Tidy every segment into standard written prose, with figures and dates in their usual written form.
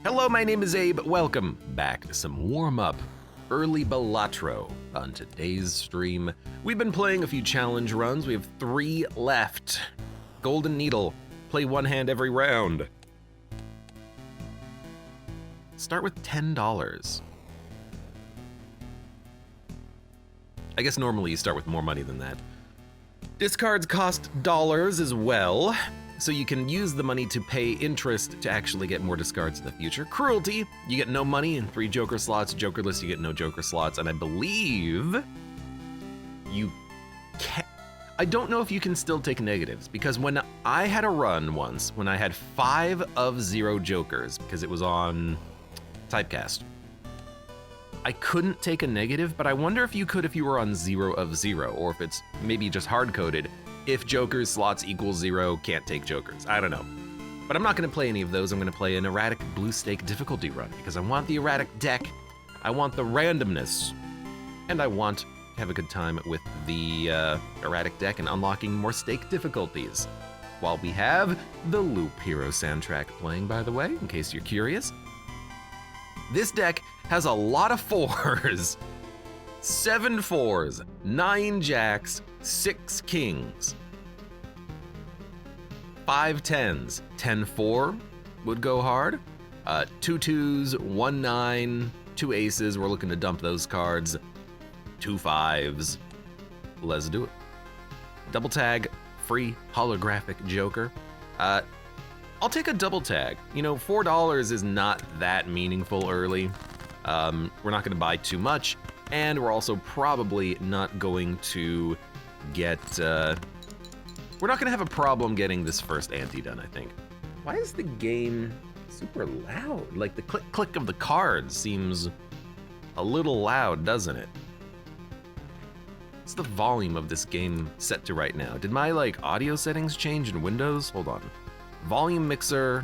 Hello, my name is Abe. Welcome back to some warm-up early Balatro on today's stream. We've been playing a few challenge runs. We have 3 left. Golden Needle. Play one hand every round. Start with $10. I guess normally you start with more money than that. Discards cost dollars as well, so you can use the money to pay interest to actually get more discards in the future. Cruelty, you get no money and 3 joker slots. Jokerless, you get no joker slots, and I believe you can. I don't know if you can still take negatives, because when I had a run once, when I had 5 of 0 jokers, because it was on Typecast, I couldn't take a negative, but I wonder if you could if you were on 0 of 0, or if it's maybe just hard-coded. If jokers slots equals 0, can't take jokers. I don't know. But I'm not gonna play any of those. I'm gonna play an erratic blue stake difficulty run, because I want the erratic deck, I want the randomness, and I want to have a good time with the erratic deck and unlocking more stake difficulties. While we have the Loop Hero soundtrack playing, by the way, in case you're curious. This deck has a lot of 4s. 7 4s, 9 jacks, 6 kings, 5 10s, 10-4 would go hard, 2 2s, 1 9, 2 aces, we're looking to dump those cards, 2 5s, let's do it. Double tag, free holographic joker. I'll take a double tag. You know, $4 is not that meaningful early. We're not gonna buy too much, and we're also probably not going to get, we're not gonna have a problem getting this first ante done, I think. Why is the game super loud? Like the click of the cards seems a little loud, doesn't it? What's the volume of this game set to right now? Did my audio settings change in Windows? Hold on. Volume mixer,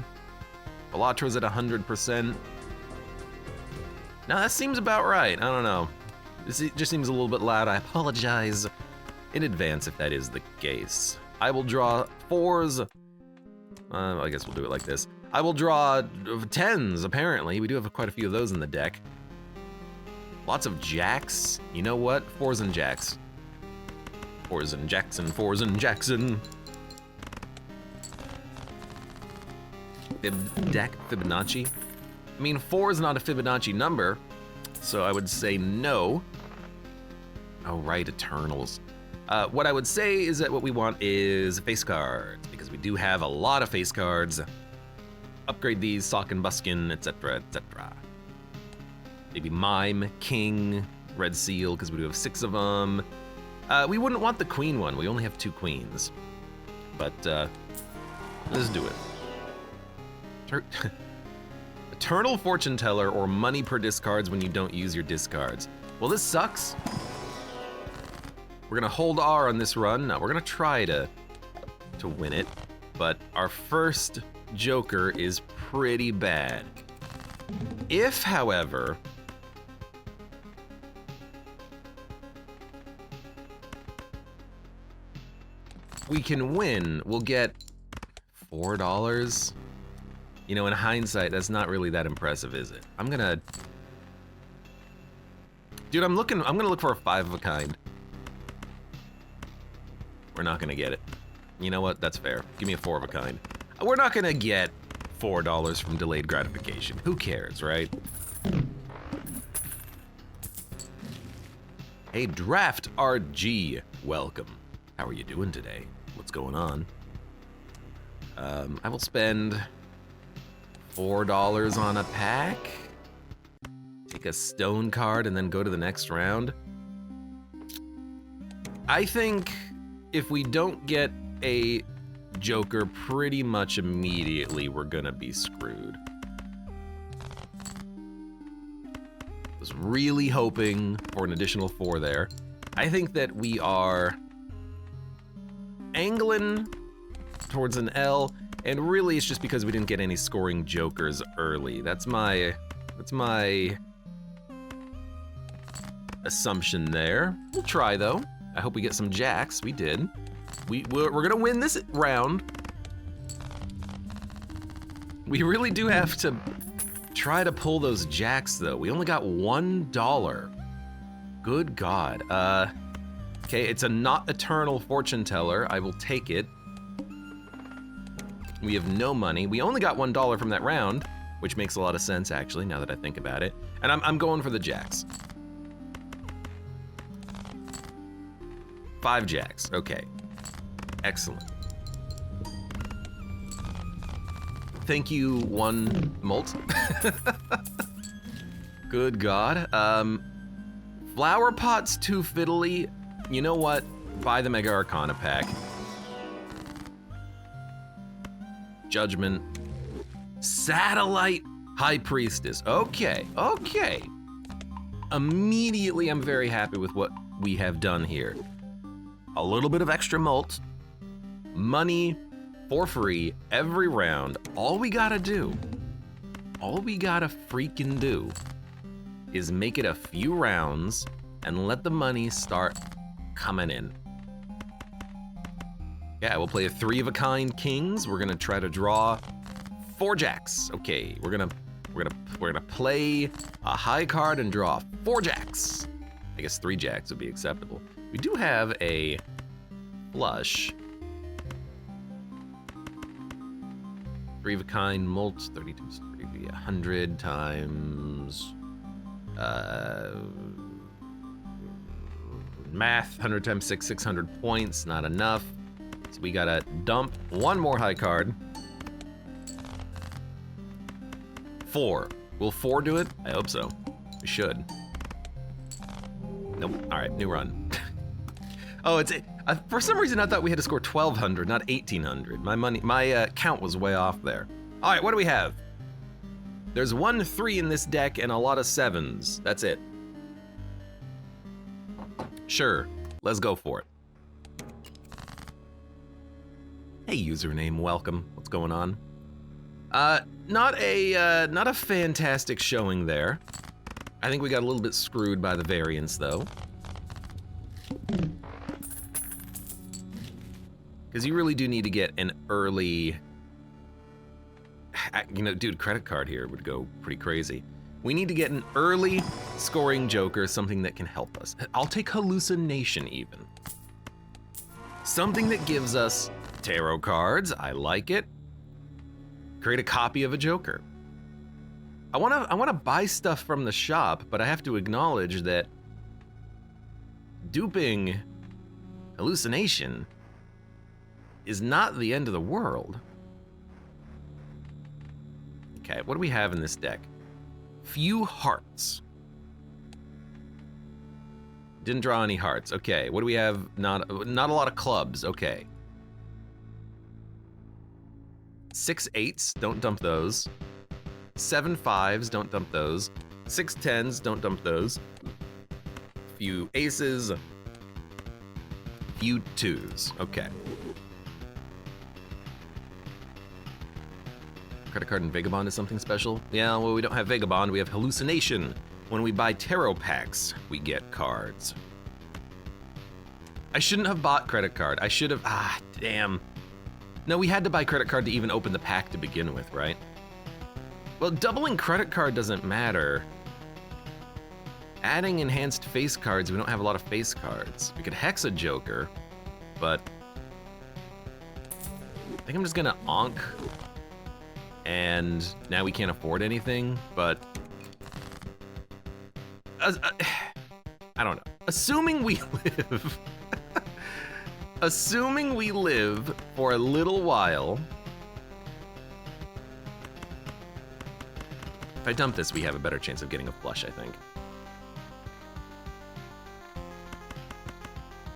Balatro's at 100%. Now that seems about right, I don't know. This just seems a little bit loud. I apologize in advance if that is the case. I will draw 4s. I guess we'll do it like this. I will draw 10s, apparently. We do have quite a few of those in the deck. Lots of jacks. You know what? 4s and jacks. 4s and Jackson, 4s and Jackson. Fibonacci. I mean, 4 is not a Fibonacci number, so I would say no. Oh, right, Eternals. What I would say is that what we want is face cards, because we do have a lot of face cards. Upgrade these, Sock and Buskin, etc., etc. Maybe Mime, King, Red Seal, because we do have 6 of them. We wouldn't want the Queen one, we only have 2 queens. But, let's do it. Eternal Fortune Teller, or money per discards when you don't use your discards. Well, this sucks. We're gonna hold R on this run. Now, we're gonna try to win it, but our first joker is pretty bad. If, however, we can win, we'll get $4. You know, in hindsight, that's not really that impressive, is it? Dude, I'm gonna look for a 5 of a kind. We're not gonna get it. You know what? That's fair. Give me a 4 of a kind. We're not gonna get $4 from delayed gratification. Who cares, right? Hey, Draft RG, welcome. How are you doing today? What's going on? I will spend $4 on a pack, take a stone card, and then go to the next round. I think if we don't get a joker pretty much immediately, we're gonna be screwed. Was really hoping for an additional 4 there. I think that we are angling towards an L, and really it's just because we didn't get any scoring jokers early. That's my assumption there. We'll try though. I hope we get some jacks. We did. We're gonna win this round. We really do have to try to pull those jacks, though. We only got $1. Good God. Okay, it's a not eternal fortune teller. I will take it. We have no money. We only got $1 from that round, which makes a lot of sense, actually, now that I think about it. And I'm going for the jacks. 5 jacks. Okay. Excellent. Thank you, 1 molt. Good God. Flower pot's too fiddly. You know what? Buy the Mega Arcana pack. Judgment. Satellite High Priestess. Okay, okay. Immediately, I'm very happy with what we have done here. A little bit of extra molt. Money for free every round. All we gotta do, all we gotta freaking do is make it a few rounds and let the money start coming in. Yeah, we'll play a 3-of-a-kind kings. We're gonna try to draw 4 jacks. Okay, we're gonna play a high card and draw 4 jacks. I guess 3 jacks would be acceptable. We do have a flush. 3-of-a-kind molt, 32, 100 times, math, 100 times 6, 600 points, not enough. So we gotta dump 1 more high card. 4. Will 4 do it? I hope so. We should. Nope. All right, new run. Oh, it's for some reason I thought we had to score 1,200, not 1,800. My count was way off there. All right, what do we have? There's 1 3 in this deck and a lot of 7s. That's it. Sure, let's go for it. Hey, username, welcome. What's going on? Not a fantastic showing there. I think we got a little bit screwed by the variance, though. Because you really do need to get an early... You know, dude, credit card here would go pretty crazy. We need to get an early scoring joker, something that can help us. I'll take hallucination, even. Something that gives us tarot cards. I like it. Create a copy of a joker. I wanna buy stuff from the shop, but I have to acknowledge that duping hallucination is not the end of the world. Okay, what do we have in this deck? Few hearts. Didn't draw any hearts. Okay, what do we have? Not a lot of clubs. Okay. 6 8s, don't dump those. 7 5s, don't dump those. 6 10s, don't dump those. Few aces. Few 2s. Okay. Credit card and Vagabond is something special? Yeah, well, we don't have Vagabond, we have Hallucination. When we buy tarot packs, we get cards. I shouldn't have bought credit card. I should have, damn. No, we had to buy credit card to even open the pack to begin with, right? Well, doubling credit card doesn't matter. Adding enhanced face cards, we don't have a lot of face cards. We could hex a joker, but I think I'm just gonna onk. And now we can't afford anything, but I don't know. Assuming we live, assuming we live for a little while. If I dump this, we have a better chance of getting a flush, I think.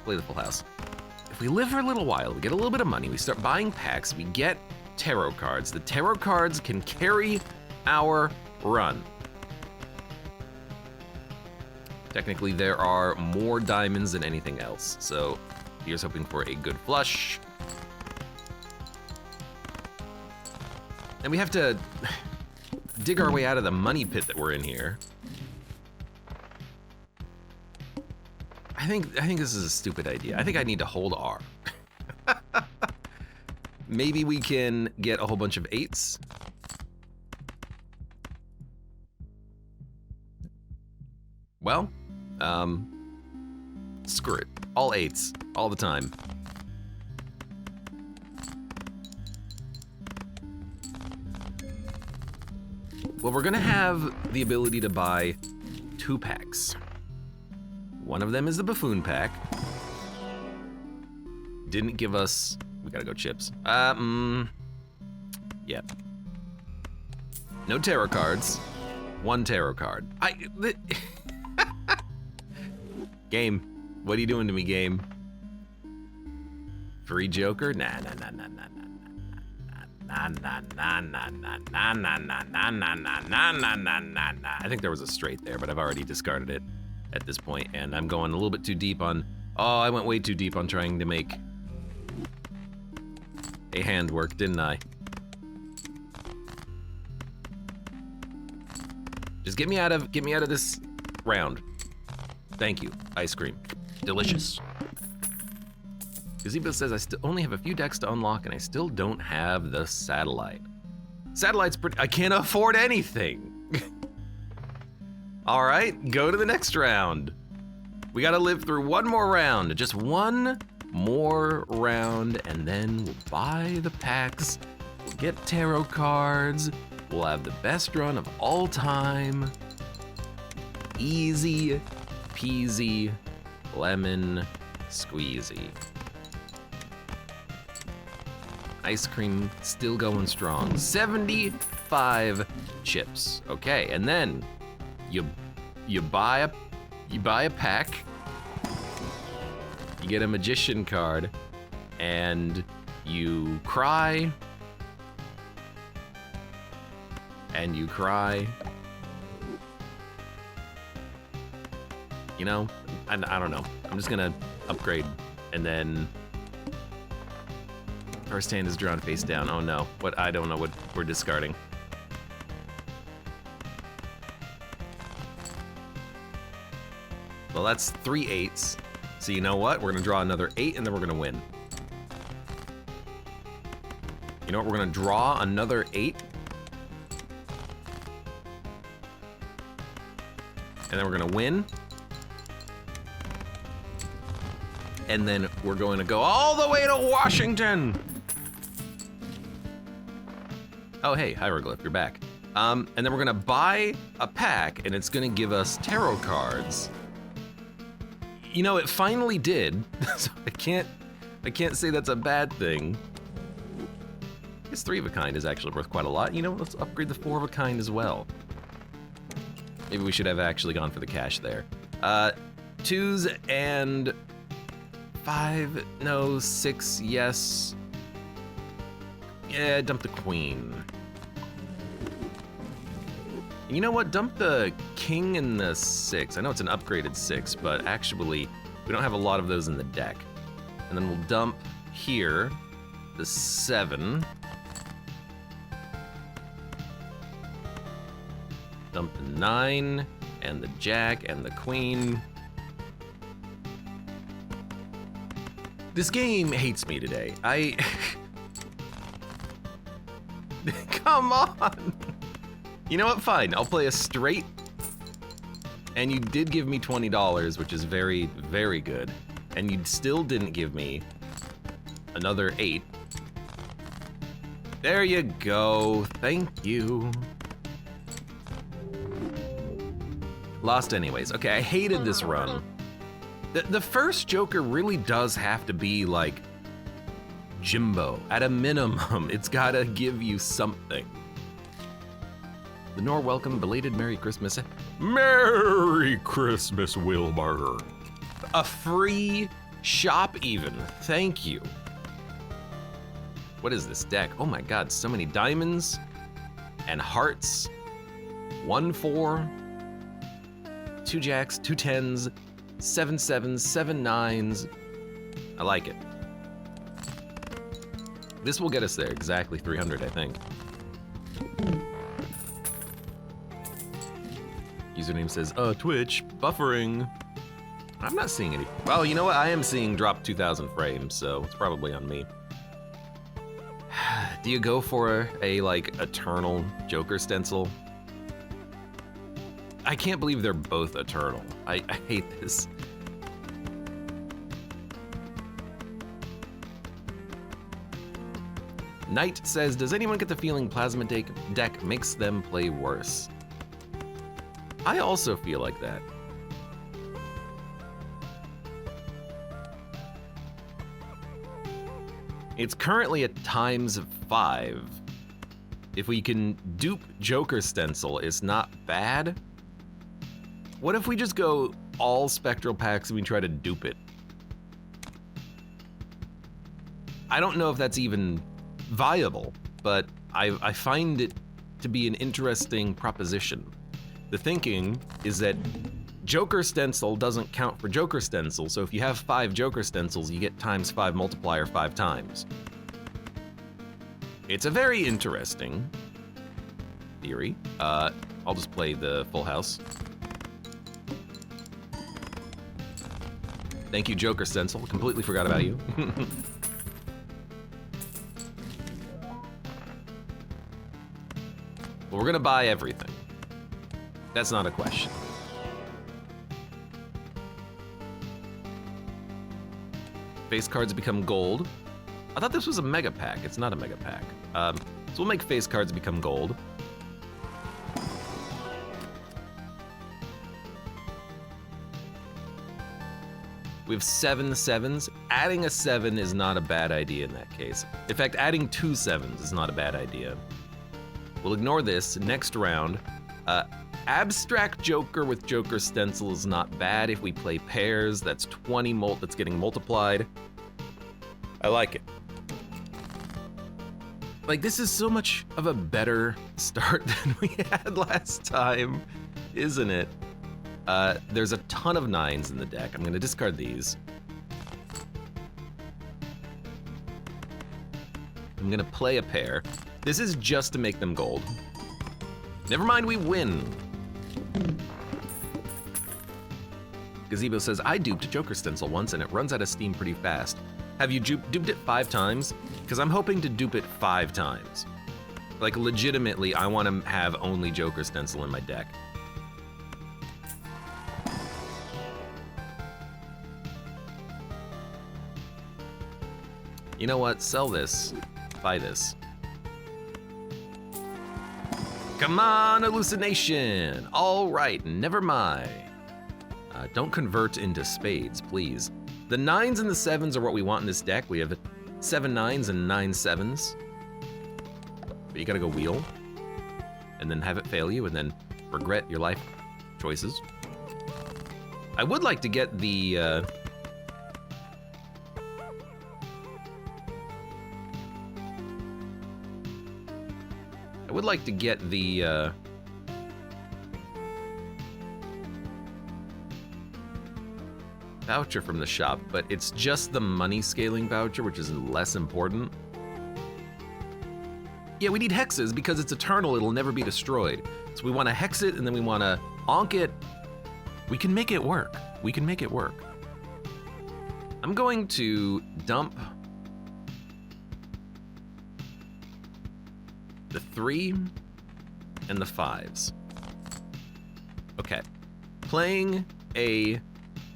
Play the full house. If we live for a little while, we get a little bit of money, we start buying packs, we get tarot cards. The tarot cards can carry our run. Technically, there are more diamonds than anything else, so here's hoping for a good flush. And we have to dig our way out of the money pit that we're in here. I think this is a stupid idea. I think I need to hold R. Maybe we can get a whole bunch of 8s. Well, screw it. All 8s, all the time. Well, we're gonna have the ability to buy 2 packs. One of them is the buffoon pack. Didn't give us, we gotta go chips. Yeah. No tarot cards. 1 tarot card. Game, what are you doing to me, game? Free Joker? Nah. I think there was a straight there, but I've already discarded it at this point, and I'm going a little bit too deep on. Oh, I went way too deep on trying to make a hand work, didn't I? Just get me out of this round. Thank you. Ice cream. Delicious. Gazebo says I still only have a few decks to unlock and I still don't have the satellite. Satellite's pretty, I can't afford anything. All right, go to the next round. We gotta live through one more round, just one more round, and then we'll buy the packs, we'll get tarot cards, we'll have the best run of all time. Easy peasy lemon squeezy. Ice cream still going strong. 75 chips. Okay, and then you buy a pack. You get a magician card, and you cry. And you cry. You know, I don't know. I'm just gonna upgrade, and then first hand is drawn face down. Oh no, I don't know what we're discarding. Well, that's 3 8s. So you know what? We're gonna draw another 8 and then we're gonna win. You know what? We're gonna draw another 8. And then we're gonna win. And then we're going to go all the way to Washington. Oh, hey, Hieroglyph, you're back. And then we're gonna buy a pack and it's gonna give us tarot cards. You know, it finally did. So I can't say that's a bad thing. I guess 3 of a kind is actually worth quite a lot. You know, let's upgrade the 4 of a kind as well. Maybe we should have actually gone for the cash there. 2s and 5, no, 6, yes. Yeah, dump the queen. You know what, dump the king and the 6. I know it's an upgraded 6, but actually, we don't have a lot of those in the deck. And then we'll dump here the 7. Dump the 9, and the jack, and the queen. This game hates me today. Come on! You know what, fine, I'll play a straight. And you did give me $20, which is very, very good. And you still didn't give me another 8. There you go, thank you. Lost anyways. Okay, I hated this run. The first Joker really does have to be like Jimbo. At a minimum, it's gotta give you something. The Nor welcome, belated Merry Christmas. Merry Christmas, Wilbur. A free shop even, thank you. What is this deck? Oh my God, so many diamonds and hearts. 1 4, 2 jacks, 2 10s, 7 7s, 7 9s. I like it. This will get us there, exactly 300, I think. Username says, Twitch, buffering. I'm not seeing any. Well, you know what? I am seeing drop 2,000 frames, so it's probably on me. Do you go for a, like, eternal Joker stencil? I can't believe they're both eternal. I hate this. Knight says, does anyone get the feeling Plasma deck makes them play worse? I also feel like that. It's currently at ×5. If we can dupe Joker Stencil, it's not bad. What if we just go all Spectral packs and we try to dupe it? I don't know if that's even viable, but I find it to be an interesting proposition. The thinking is that Joker Stencil doesn't count for Joker Stencil, so if you have 5 Joker Stencils, you get ×5 multiplier 5 times. It's a very interesting theory. I'll just play the full house. Thank you, Joker Stencil. Completely forgot about you. Well, we're gonna buy everything. That's not a question. Face cards become gold. I thought this was a mega pack. It's not a mega pack. So we'll make face cards become gold. We have 7 7s. Adding a 7 is not a bad idea in that case. In fact, adding 2 7s is not a bad idea. We'll ignore this. Next round. Abstract Joker with Joker Stencil is not bad. If we play pairs, that's 20 that's getting multiplied. I like it. Like, this is so much of a better start than we had last time, isn't it? There's a ton of 9s in the deck. I'm gonna discard these. I'm gonna play a pair. This is just to make them gold. Never mind, we win. Gazebo says, I duped Joker Stencil once and it runs out of steam pretty fast. Have you duped it 5 times? Because I'm hoping to dupe it 5 times. Like, legitimately, I want to have only Joker Stencil in my deck. You know what? Sell this. Buy this. Come on, hallucination! All right, never mind. Don't convert into spades, please. The 9s and the 7s are what we want in this deck. We have 7 9s and 9 7s. But you gotta go wheel, and then have it fail you, and then regret your life choices. I would like to get the... I would like to get the... voucher from the shop, but it's just the money scaling voucher, which is less important. Yeah, we need hexes because it's eternal, it'll never be destroyed. So we want to hex it and then we want to onk it. We can make it work. We can make it work. I'm going to dump the 3 and the 5s. Okay, playing a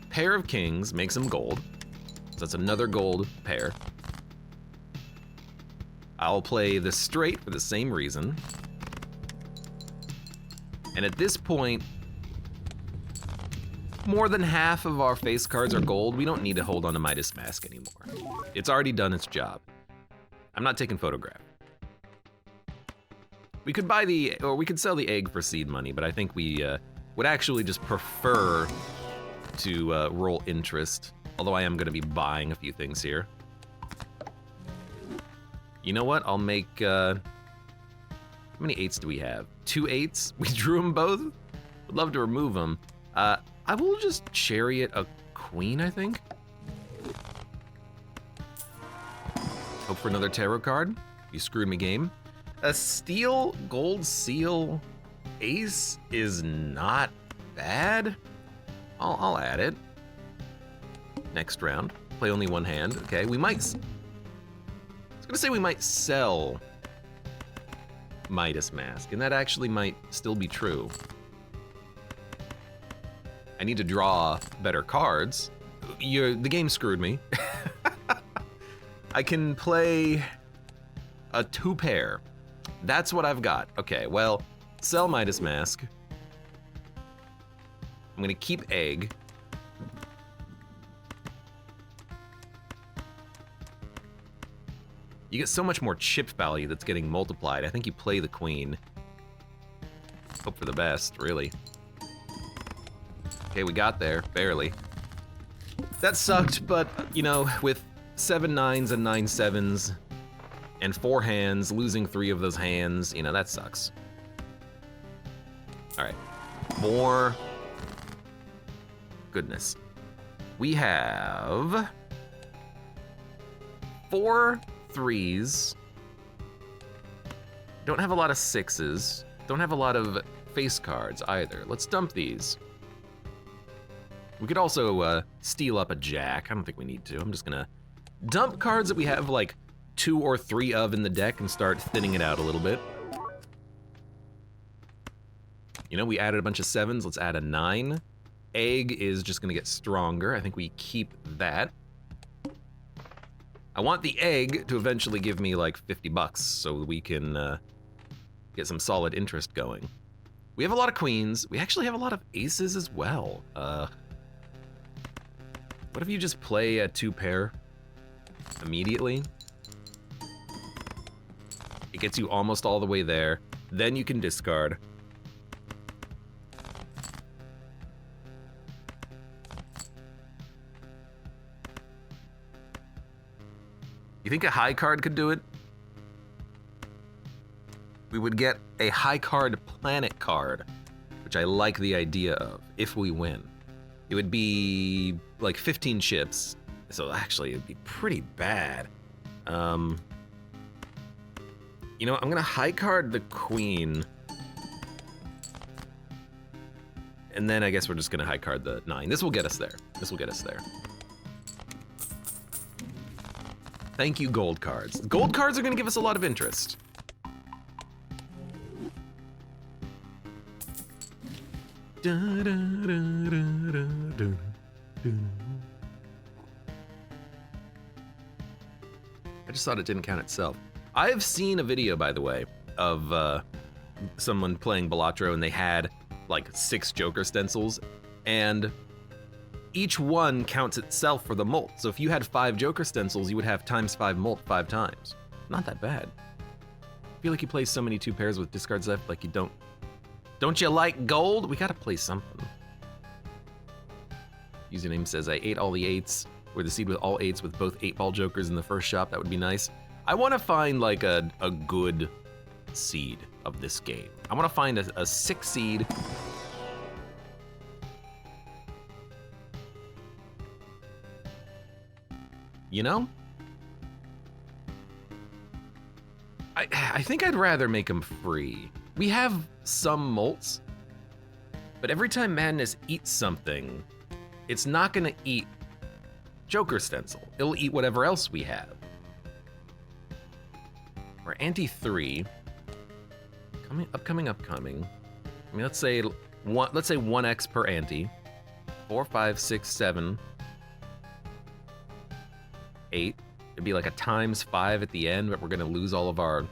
pair of kings makes them gold. So that's another gold pair. I'll play the straight for the same reason. And at this point, more than half of our face cards are gold. We don't need to hold on to Midas Mask anymore. It's already done its job. I'm not taking photograph. We could buy or we could sell the egg for seed money, but I think we would actually just prefer to roll interest, although I am going to be buying a few things here. You know what? I'll make... how many 8s do we have? 2 8s? We drew them both? Would love to remove them. I will just chariot a queen, I think. Hope for another tarot card. You screwed me, game. A steel gold seal ace is not bad. I'll add it. Next round. Play only one hand. Okay, we might... I was gonna say we might sell Midas Mask, and that actually might still be true. I need to draw better cards. The game screwed me. I can play a 2-pair. That's what I've got. Okay, well, sell Midas Mask. I'm gonna keep Egg. You get so much more chip value that's getting multiplied. I think you play the queen. Hope for the best, really. Okay, we got there, barely. That sucked, but, you know, with 7 9s and 9 7s, and 4 hands, losing 3 of those hands, you know, that sucks. All right, more goodness. We have 4 3s. Don't have a lot of 6s. Don't have a lot of face cards either. Let's dump these. We could also steal up a jack. I don't think we need to. I'm just gonna dump cards that we have like 2 or 3 of in the deck and start thinning it out a little bit. You know, we added a bunch of 7s. Let's add a 9. Egg is just gonna get stronger. I think we keep that. I want the egg to eventually give me like 50 bucks so we can get some solid interest going. We have a lot of queens. We actually have a lot of aces as well. What if you just play a 2-pair immediately? It gets you almost all the way there. Then you can discard. You think a high card could do it? We would get a high card planet card, which I like the idea of, if we win. It would be like 15 chips, so actually it'd be pretty bad. You know, I'm gonna high card the queen. And then I guess we're just gonna high card the 9. This will get us there. This will get us there. Thank you, gold cards. Gold cards are gonna give us a lot of interest. I just thought it didn't count itself. I have seen a video, by the way, of someone playing Balatro, and they had like 6 Joker stencils, and each one counts itself for the molt. So if you had 5 Joker stencils, you would have ×5 molt 5 times. Not that bad. I feel like you play so many 2 pairs with discards left, like you don't. Don't you like gold? We gotta play something. Username says, I ate all the 8s. We're the seed with all 8s with both 8-ball jokers in the first shop. That would be nice. I wanna find like a good seed of this game. I wanna find a 6 seed. You know? I think I'd rather make them free. We have some molts, but every time Madness eats something, it's not gonna eat Joker Stencil. It'll eat whatever else we have. We're ante 3. Upcoming. I mean, let's say 1x per ante. 4, 5, 6, 7, 8. It'd be like a ×5 at the end, but we're gonna lose all of our.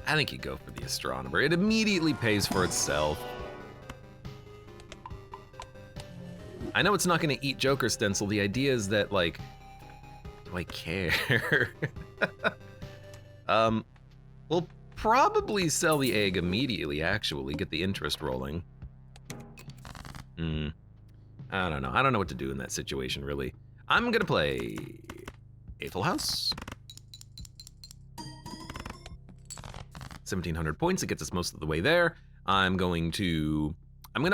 I think you go for the Astronomer. It immediately pays for itself. I know it's not gonna eat Joker Stencil. The idea is that, like, do I care? We'll probably sell the egg immediately, actually, get the interest rolling. I don't know. I don't know what to do in that situation, really. I'm gonna play a full house. 1,700 points. It gets us most of the way there. I'm gonna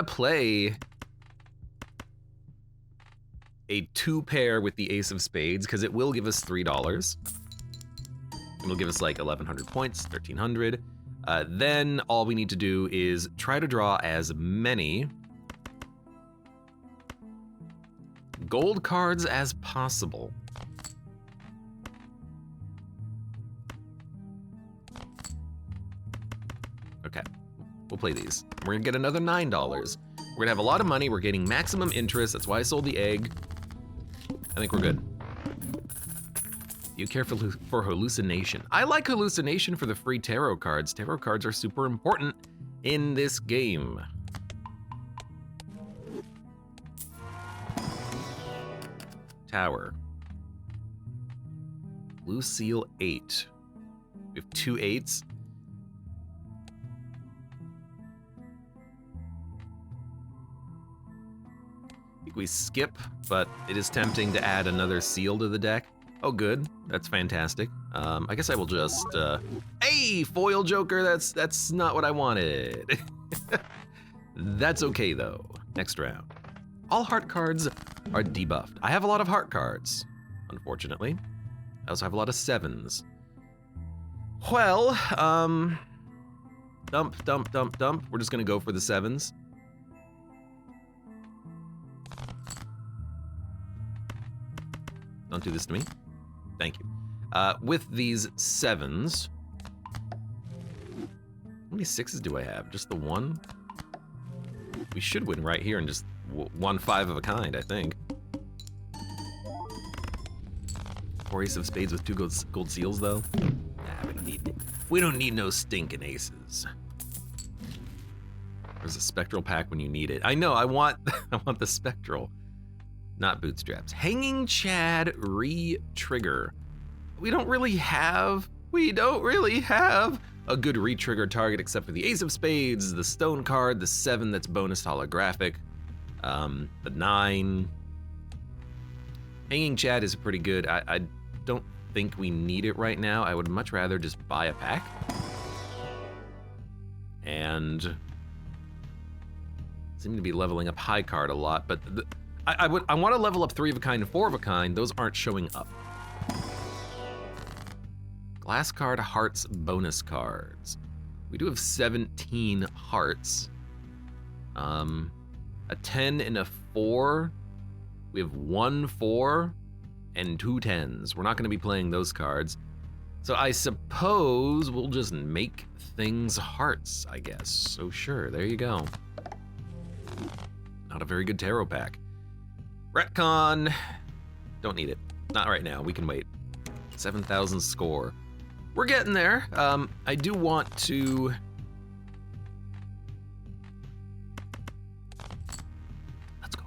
play a 2-pair with the Ace of Spades, because it will give us $3. It'll give us like 1,100 points, 1,300. Then all we need to do is try to draw as many gold cards as possible. We'll play these. We're gonna get another $9. We're gonna have a lot of money. We're getting maximum interest. That's why I sold the egg. I think we're good. You care for hallucination. I like hallucination for the free tarot cards. Tarot cards are super important in this game. Tower. Lucille 8. We have 2 8s. I think we skip, but it is tempting to add another seal to the deck. Oh, good. That's fantastic. I guess I will just, hey, foil joker, that's not what I wanted. That's okay, though. Next round. All heart cards are debuffed. I have a lot of heart cards, unfortunately. I also have a lot of 7s. Well, dump, dump, dump, dump. We're just gonna go for the 7s. Don't do this to me. Thank you. With these 7s, how many 6s do I have? Just the 1? We should win right here and just 1 5 of a kind, I think. 4 ace of spades with 2 gold seals, though. Nah, we don't need no stinking aces. There's a spectral pack when you need it. I know. I want the spectral, not bootstraps. Hanging Chad re-trigger. We don't really have a good re-trigger target except for the ace of spades, the stone card, the 7 that's bonus holographic, the 9. Hanging Chad is pretty good. I don't think we need it right now. I would much rather just buy a pack. And seem to be leveling up high card a lot, but I want to level up 3 of a kind and 4 of a kind. Those aren't showing up. Glass card hearts bonus cards. We do have 17 hearts. A 10 and a 4. We have 1 4 and 2 10s. We're not going to be playing those cards. So I suppose we'll just make things hearts, I guess. So sure, there you go. Not a very good tarot pack. Retcon. Don't need it. Not right now. We can wait. 7,000 score. We're getting there. I do want to... Let's go.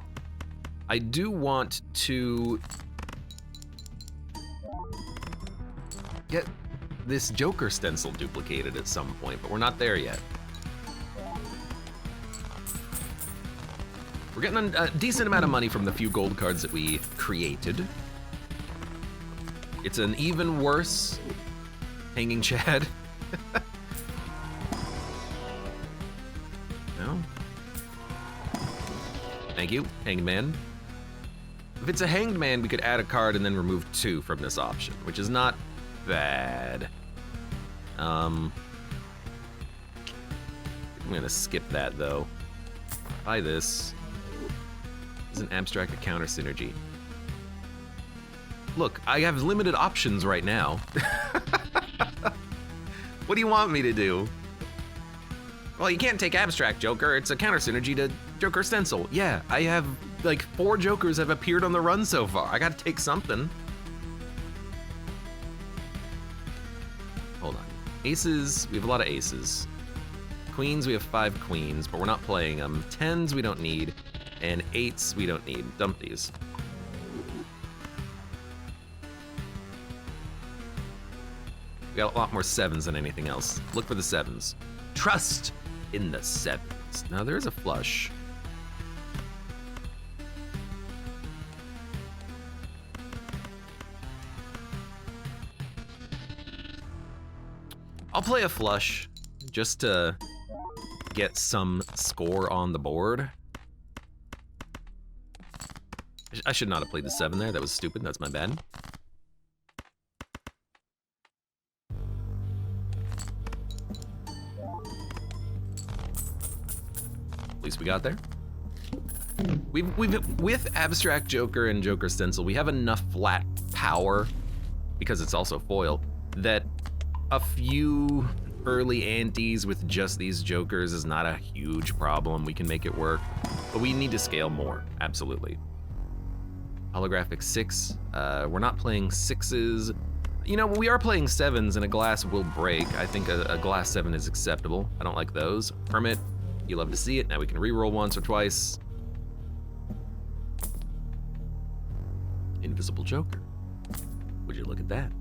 I do want to get this Joker stencil duplicated at some point, but we're not there yet. We're getting a decent amount of money from the few gold cards that we created. It's an even worse Hanging Chad. No. Thank you, Hanged Man. If it's a Hanged Man, we could add a card and then remove 2 from this option, which is not bad. I'm gonna skip that though. Buy this. Isn't abstract a counter synergy? Look, I have limited options right now. What do you want me to do? Well, you can't take abstract Joker. It's a counter synergy to Joker Stencil. Yeah, I have like 4 Jokers have appeared on the run so far. I gotta take something. Hold on. Aces, we have a lot of aces. Queens, we have 5 queens, but we're not playing them. 10s we don't need, and 8s we don't need. Dump these. We got a lot more 7s than anything else. Look for the 7s. Trust in the 7s. Now there is a flush. I'll play a flush just to get some score on the board. I should not have played the 7 there. That was stupid. That's my bad. At least we got there. We've with abstract Joker and Joker Stencil, we have enough flat power, because it's also foil, that a few early antes with just these jokers is not a huge problem. We can make it work, but we need to scale more, absolutely. Holographic 6, we're not playing 6s. You know, we are playing 7s and a glass will break. I think a glass 7 is acceptable. I don't like those. Permit, you love to see it. Now we can re-roll once or twice. Invisible Joker. Would you look at that?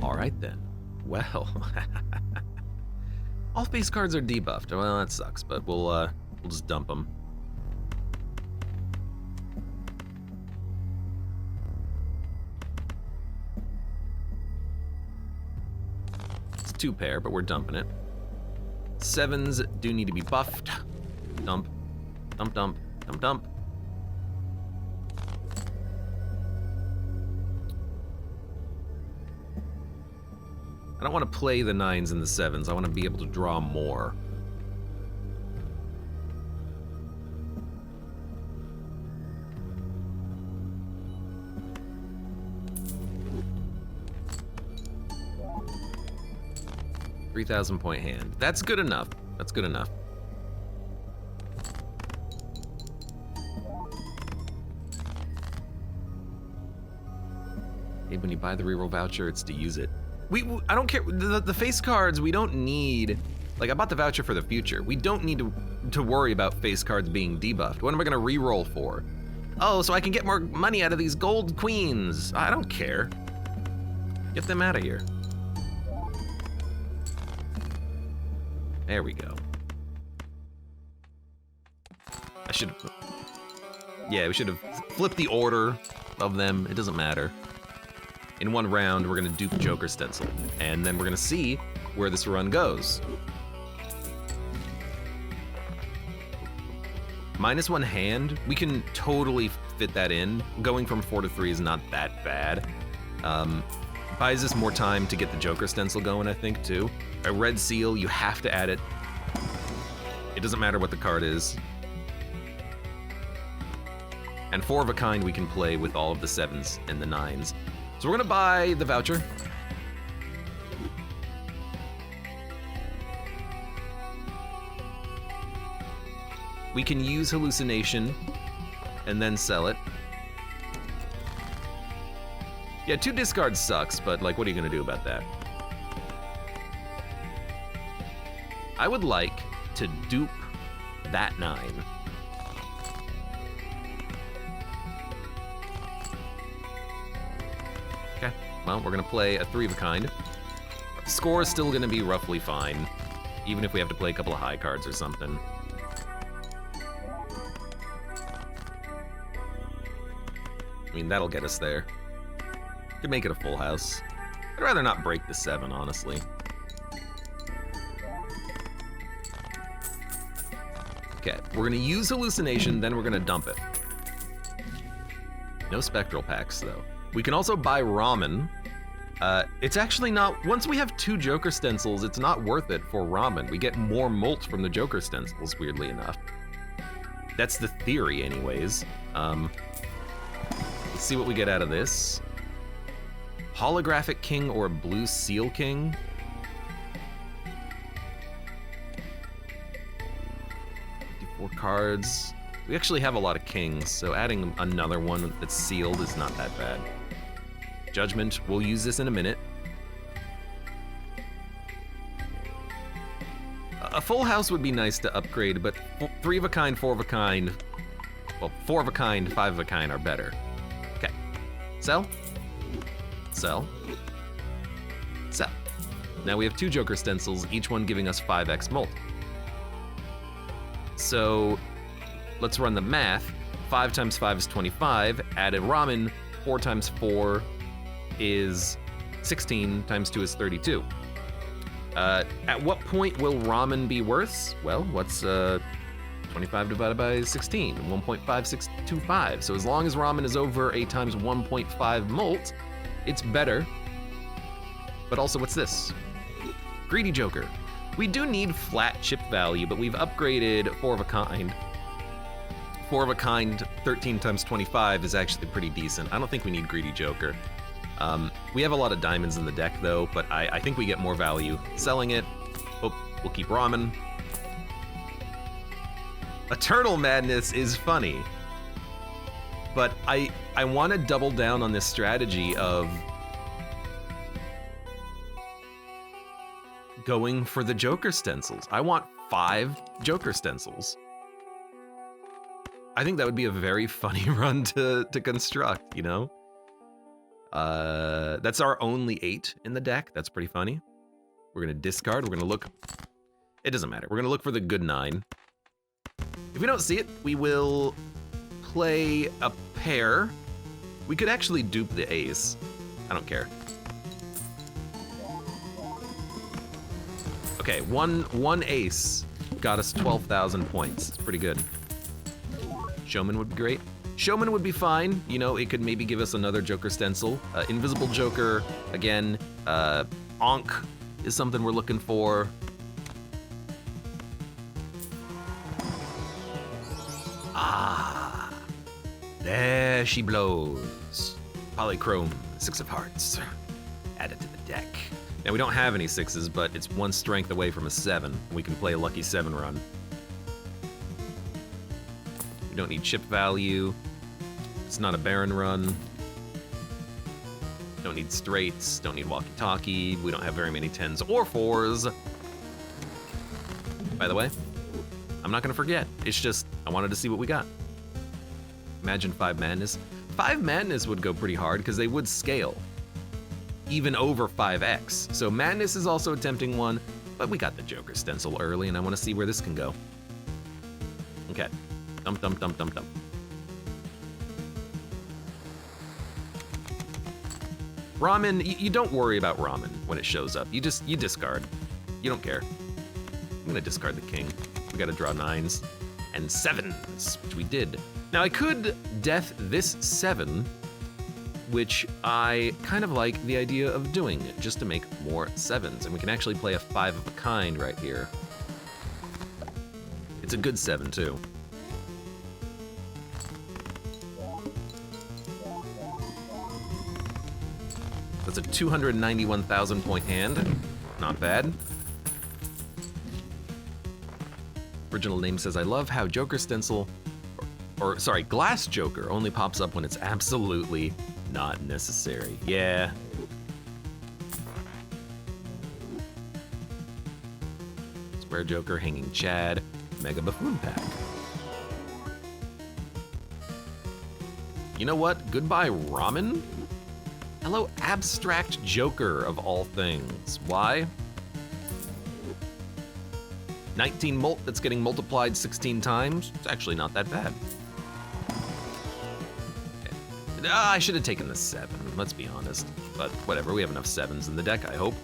All right then. Well, all face cards are debuffed. Well, that sucks, but we'll just dump them. It's 2 pair, but we're dumping it. 7s do need to be buffed. Dump, dump, dump, dump, dump. I don't want to play the 9s and the 7s. I want to be able to draw more. $3,000-point hand. That's good enough. That's good enough. Hey, when you buy the reroll voucher, it's to use it. I don't care, the face cards, we don't need, like I bought the voucher for the future. We don't need to worry about face cards being debuffed. What am I gonna re-roll for? Oh, so I can get more money out of these gold queens. I don't care. Get them out of here. There we go. Yeah, we should have flipped the order of them. It doesn't matter. In one round, we're gonna dupe Joker Stencil, and then we're gonna see where this run goes. -1 hand, we can totally fit that in. Going from 4 to 3 is not that bad. Buys us more time to get the Joker Stencil going, I think, too. A red seal, you have to add it. It doesn't matter what the card is. And 4 of a kind we can play with all of the 7s and the 9s. So we're gonna buy the voucher. We can use hallucination and then sell it. Yeah, 2 discards sucks, but like, what are you gonna do about that? I would like to dupe that 9. Okay, well, we're gonna play a 3 of a kind. Score is still gonna be roughly fine, even if we have to play a couple of high cards or something. I mean, that'll get us there. Could make it a full house. I'd rather not break the 7, honestly. Okay, we're gonna use hallucination, then we're gonna dump it. No spectral packs, though. We can also buy ramen. It's actually not, once we have 2 Joker stencils, it's not worth it for ramen. We get more molt from the Joker stencils, weirdly enough. That's the theory, anyways. Let's see what we get out of this. Holographic King or Blue Seal King. Cards. We actually have a lot of kings, so adding another one that's sealed is not that bad. Judgment, we'll use this in a minute. A full house would be nice to upgrade, but 3 of a kind, 4 of a kind, well, 4 of a kind, 5 of a kind are better. Okay, sell, sell, sell. Now we have 2 Joker stencils, each one giving us 5x molt. So let's run the math. 5 times 5 is 25. Added ramen, 4 times 4 is 16, times 2 is 32. At what point will ramen be worse? Well, what's 25 divided by 16? 1.5625. So as long as ramen is over a times 1.5 molt, it's better. But also, what's this? Greedy Joker. We do need flat chip value, but we've upgraded 4 of a kind. 4 of a kind, 13 times 25 is actually pretty decent. I don't think we need Greedy Joker. We have a lot of diamonds in the deck, though, but I think we get more value selling it. Oh, we'll keep ramen. Eternal Madness is funny, but I want to double down on this strategy of going for the Joker stencils. I want 5 Joker stencils. I think that would be a very funny run to construct, you know? That's our only 8 in the deck. That's pretty funny. We're gonna discard, we're gonna look. It doesn't matter. We're gonna look for the good 9. If we don't see it, we will play a pair. We could actually dupe the ace. I don't care. Okay, one ace got us 12,000 points. It's pretty good. Showman would be great. Showman would be fine. You know, it could maybe give us another Joker stencil. Invisible Joker, again. Ankh is something we're looking for. Ah, there she blows. Polychrome, 6 of hearts. Added to the deck. Now we don't have any 6s, but it's 1 strength away from a 7. We can play a lucky 7 run. We don't need chip value. It's not a Baron run. Don't need straights, don't need walkie-talkie. We don't have very many 10s or 4s. By the way, I'm not gonna forget. It's just, I wanted to see what we got. Imagine 5 Madness. 5 Madness would go pretty hard because they would scale. Even over 5x. So Madness is also a tempting one, but we got the Joker stencil early and I wanna see where this can go. Okay, dump, dump, dump, dump, dump. Ramen, you don't worry about ramen when it shows up. You discard. You don't care. I'm gonna discard the king. We gotta draw 9s and 7s, which we did. Now I could death this 7, which I kind of like the idea of doing, just to make more 7s. And we can actually play a 5 of a kind right here. It's a good 7 too. That's a 291,000 point hand. Not bad. Original name says, I love how Joker stencil, or sorry, Glass Joker only pops up when it's absolutely not necessary. Yeah. Square Joker, Hanging Chad, Mega Buffoon Pack. You know what? Goodbye, Ramen? Hello, Abstract Joker of all things. Why? 19 mult that's getting multiplied 16 times. It's actually not that bad. Okay. I should have taken the 7, let's be honest. But whatever, we have enough 7s in the deck, I hope.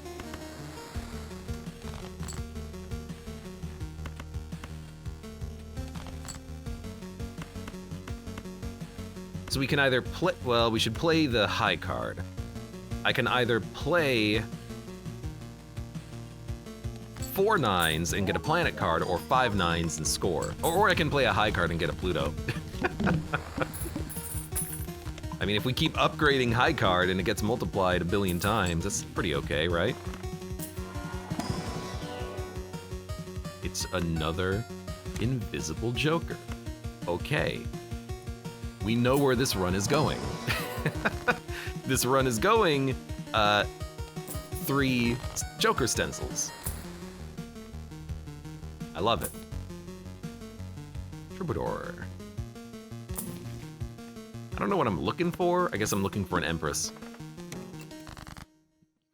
So we can either play, well, we should play the high card. I can either play 4 9s and get a planet card, or 5 9s and score. Or I can play a high card and get a Pluto. I mean, if we keep upgrading high card and it gets multiplied a billion times, that's pretty okay, right? It's another Invisible Joker. Okay. We know where this run is going. This run is going 3 Joker stencils. I love it. Troubadour. I don't know what I'm looking for. I guess I'm looking for an Empress.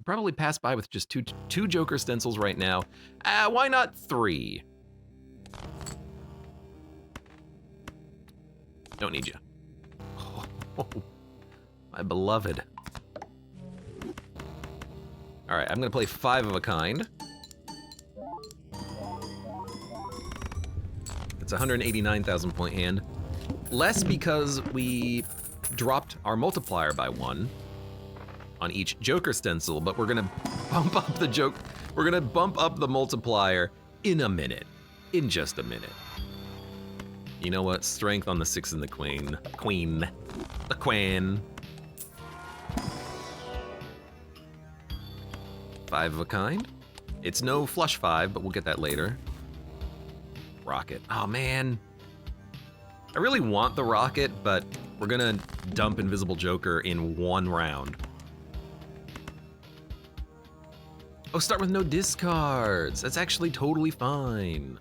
Probably pass by with just two Joker stencils right now. Why not 3? Don't need you. Oh, my beloved. All right, I'm gonna play 5 of a kind. It's a 189,000 point hand. Less because we dropped our multiplier by 1 on each Joker stencil, but we're gonna bump up the we're gonna bump up the multiplier in a minute. In just a minute. You know what? Strength on the 6 and the queen. The queen. 5 of a kind. It's no flush 5, but we'll get that later. Rocket. Oh, man. I really want the rocket, but we're gonna dump Invisible Joker in 1 round. Oh, start with no discards. That's actually totally fine.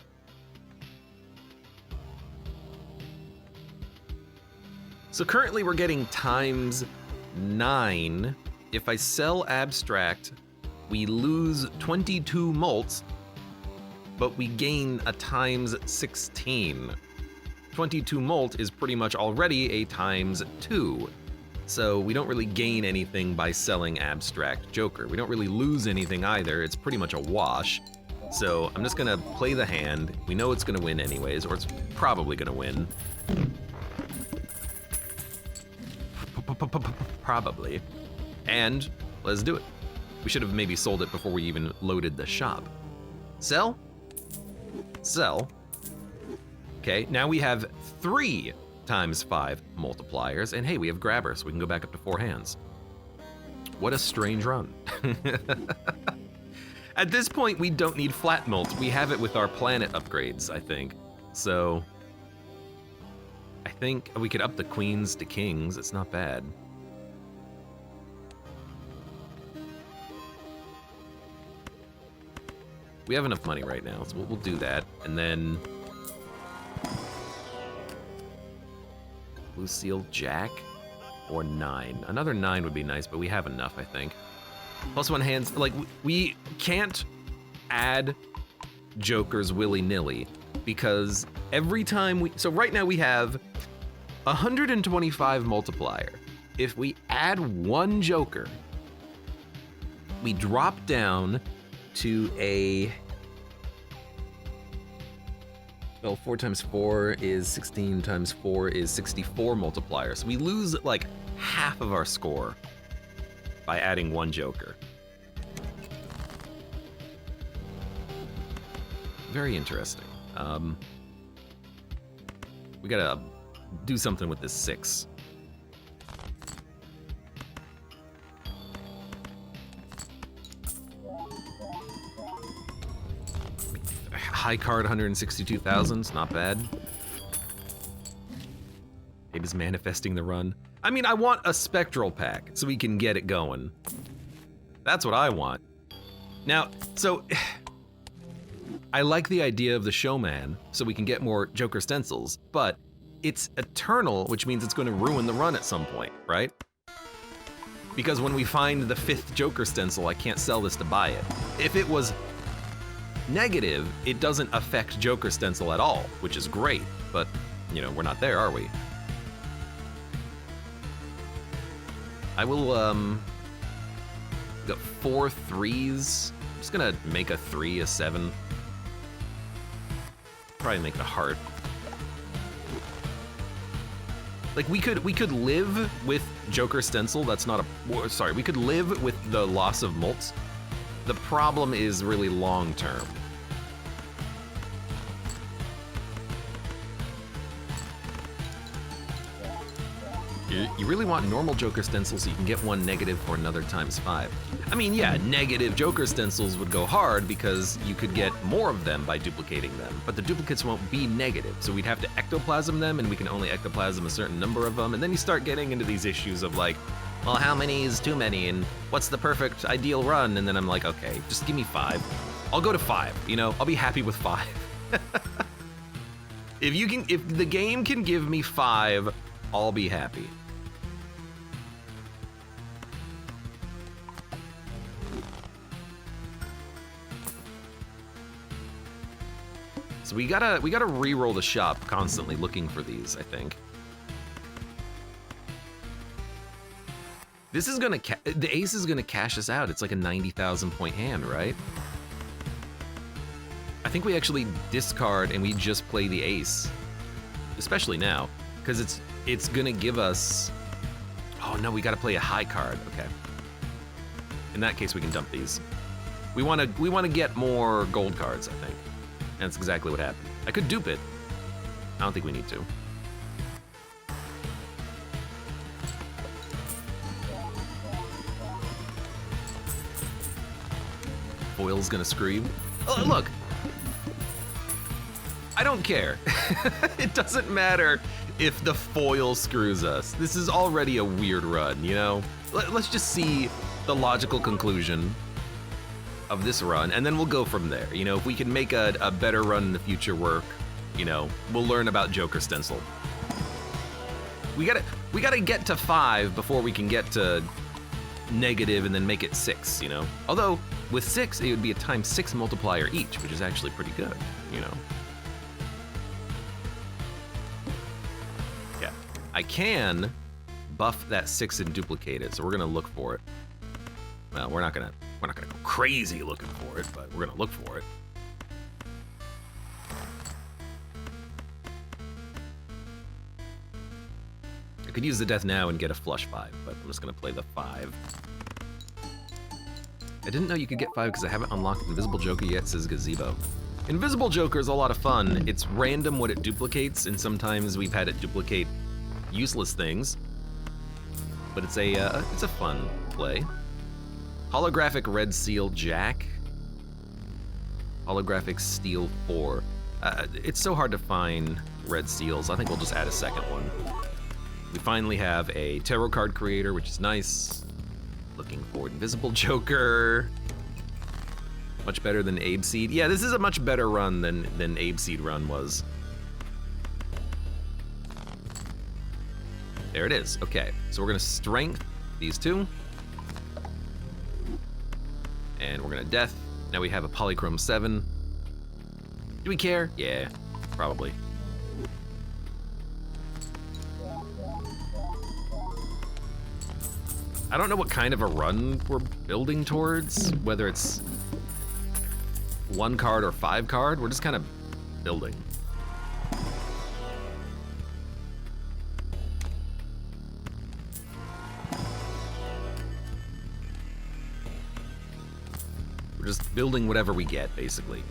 So currently we're getting times 9. If I sell Abstract, we lose 22 molts, but we gain a times 16. 22 molt is pretty much already a times 2. So we don't really gain anything by selling Abstract Joker. We don't really lose anything either. It's pretty much a wash. So I'm just gonna play the hand. We know it's gonna win anyways, or it's probably gonna win. Probably. And let's do it. We should have maybe sold it before we even loaded the shop. Sell. Sell. Okay, now we have 3 times 5 multipliers, and hey, we have grabber, so we can go back up to 4 hands. What a strange run. At this point, we don't need flat mult. We have it with our planet upgrades, I think. So I think we could up the queens to kings. It's not bad. We have enough money right now, so we'll do that. And then Lucille Jack or 9. Another 9 would be nice, but we have enough, I think. +1 hands, like we can't add jokers willy-nilly because every time so right now we have 125 multiplier. If we add 1 joker, we drop down to a, well, 4 times 4 is 16 times 4 is 64 multiplier. So we lose like half of our score by adding 1 joker. Very interesting. We gotta do something with this 6. High card 162,000, it's not bad. It is manifesting the run. I mean, I want a spectral pack so we can get it going. That's what I want. Now, so I like the idea of the showman so we can get more Joker stencils, but it's eternal, which means it's going to ruin the run at some point, right? Because when we find the 5th Joker stencil, I can't sell this to buy it. If it was negative, it doesn't affect Joker stencil at all, which is great, but you know, we're not there, are we? I will got 4 3s. I'm just gonna make a 3 a 7. Probably make it a heart. Like we could live with Joker stencil. That's not a, sorry, we could live with the loss of mults. The problem is really long term. You really want normal Joker stencils so you can get 1 negative for another times 5. I mean, yeah, negative Joker stencils would go hard because you could get more of them by duplicating them, but the duplicates won't be negative, so we'd have to ectoplasm them, and we can only ectoplasm a certain number of them, and then you start getting into these issues of like, well, how many is too many, and what's the perfect ideal run? And then I'm like, okay, just give me 5. I'll go to 5, you know, I'll be happy with 5. If the game can give me 5, I'll be happy. So we gotta re-roll the shop constantly looking for these, I think. This is gonna, the ace is gonna cash us out. It's like a 90,000 point hand, right? I think we actually discard and we just play the ace, especially now, because it's gonna give us, oh no, we gotta play a high card, okay. In that case, we can dump these. We wanna get more gold cards, I think. And that's exactly what happened. I could dupe it. I don't think we need to. foil's gonna screw you. Oh, look, I don't care. It doesn't matter if the foil screws us. This is already a weird run, you know? Let's just see the logical conclusion of this run, and then we'll go from there. You know, if we can make a better run in the future work, you know, we'll learn about Joker Stencil. We gotta get to 5 before we can get to negative and then make it 6, you know? Although, with 6, it would be a ×6 multiplier each, which is actually pretty good, you know? Yeah, I can buff that 6 and duplicate it, so we're gonna look for it. Well, we're not gonna go crazy looking for it, but we're gonna look for it. I could use the death now and get a flush 5, but I'm just gonna play the 5. I didn't know you could get 5 because I haven't unlocked Invisible Joker yet, says Gazebo. Invisible Joker is a lot of fun. It's random what it duplicates, and sometimes we've had it duplicate useless things. But it's a fun play. Holographic Red Seal Jack. Holographic Steel 4. It's so hard to find red seals. I think we'll just add a second one. We finally have a tarot card creator, which is nice. Looking for Invisible Joker. Much better than Abe Seed. Yeah, this is a much better run than Abe Seed run was. There it is. Okay, so we're gonna strength these two. And we're gonna death. Now we have a Polychrome 7. Do we care? Yeah, probably. I don't know what kind of a run we're building towards, whether it's 1 card or 5 card. We're just kind of building. We're just building whatever we get, basically.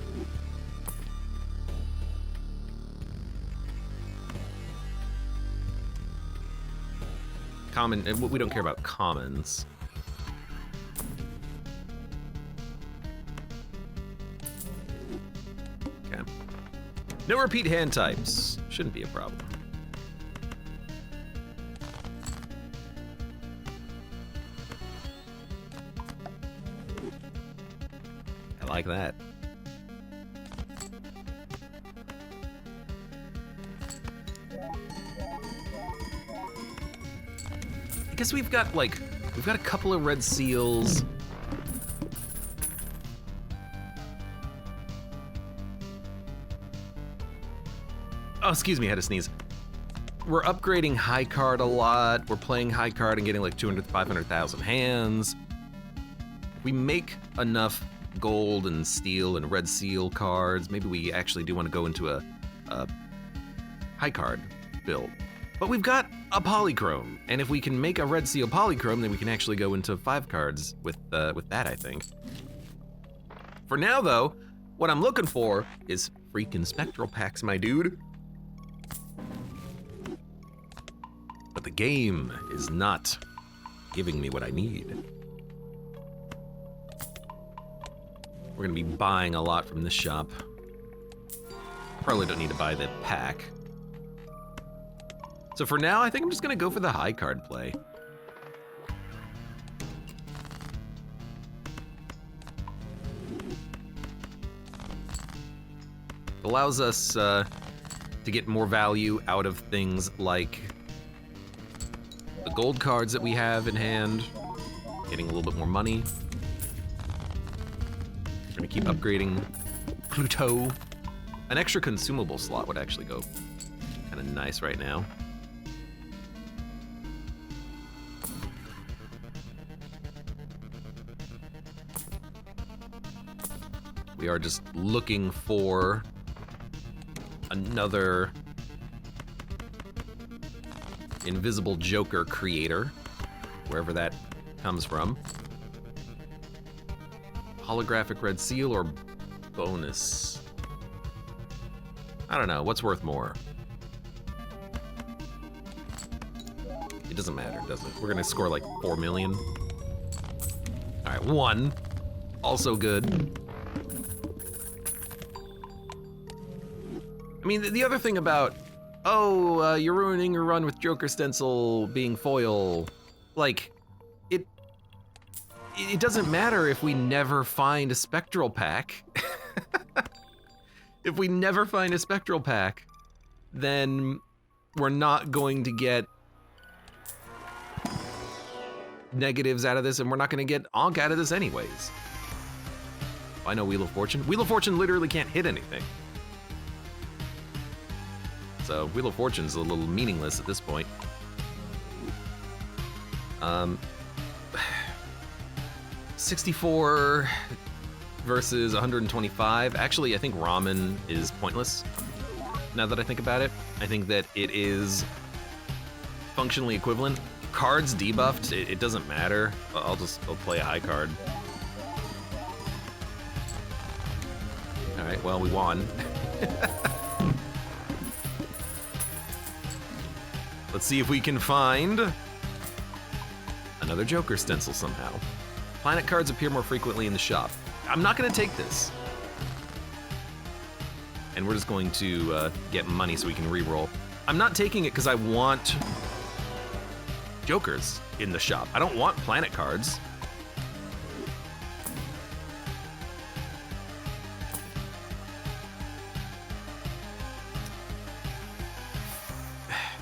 Common, we don't care about commons. Okay. No repeat hand types. Shouldn't be a problem. I like that. I guess we've got a couple of red seals. Oh, excuse me, I had to sneeze. We're upgrading high card a lot. We're playing high card and getting like 200 to 500,000 hands. If we make enough gold and steel and red seal cards, maybe we actually do want to go into a high card build. But we've got a polychrome, and if we can make a red seal polychrome, then we can actually go into 5 cards with that, I think. For now, though, what I'm looking for is freaking spectral packs, my dude. But the game is not giving me what I need. We're gonna be buying a lot from this shop. Probably don't need to buy the pack. So for now, I think I'm just gonna go for the high card play. It allows us to get more value out of things like the gold cards that we have in hand, getting a little bit more money. We're gonna keep upgrading Pluto. An extra consumable slot would actually go kind of nice right now. We are just looking for another Invisible Joker creator, wherever that comes from. Holographic red seal or bonus? I don't know, what's worth more? It doesn't matter, does it? We're gonna score like 4 million. All right, 1. Also good. I mean, the other thing about, oh, you're ruining your run with Joker Stencil being foil, like, it doesn't matter if we never find a Spectral Pack. If we never find a Spectral Pack, then we're not going to get negatives out of this, and we're not gonna get Onk out of this anyways. I know Wheel of Fortune. Wheel of Fortune literally can't hit anything. So Wheel of Fortune's a little meaningless at this point. 64 versus 125. Actually, I think Ramen is pointless, now that I think about it. I think that it is functionally equivalent. Cards debuffed, it doesn't matter. I'll play a high card. All right, well, we won. Let's see if we can find another Joker Stencil somehow. Planet cards appear more frequently in the shop. I'm not gonna take this. And we're just going to get money so we can re-roll. I'm not taking it because I want Jokers in the shop. I don't want planet cards.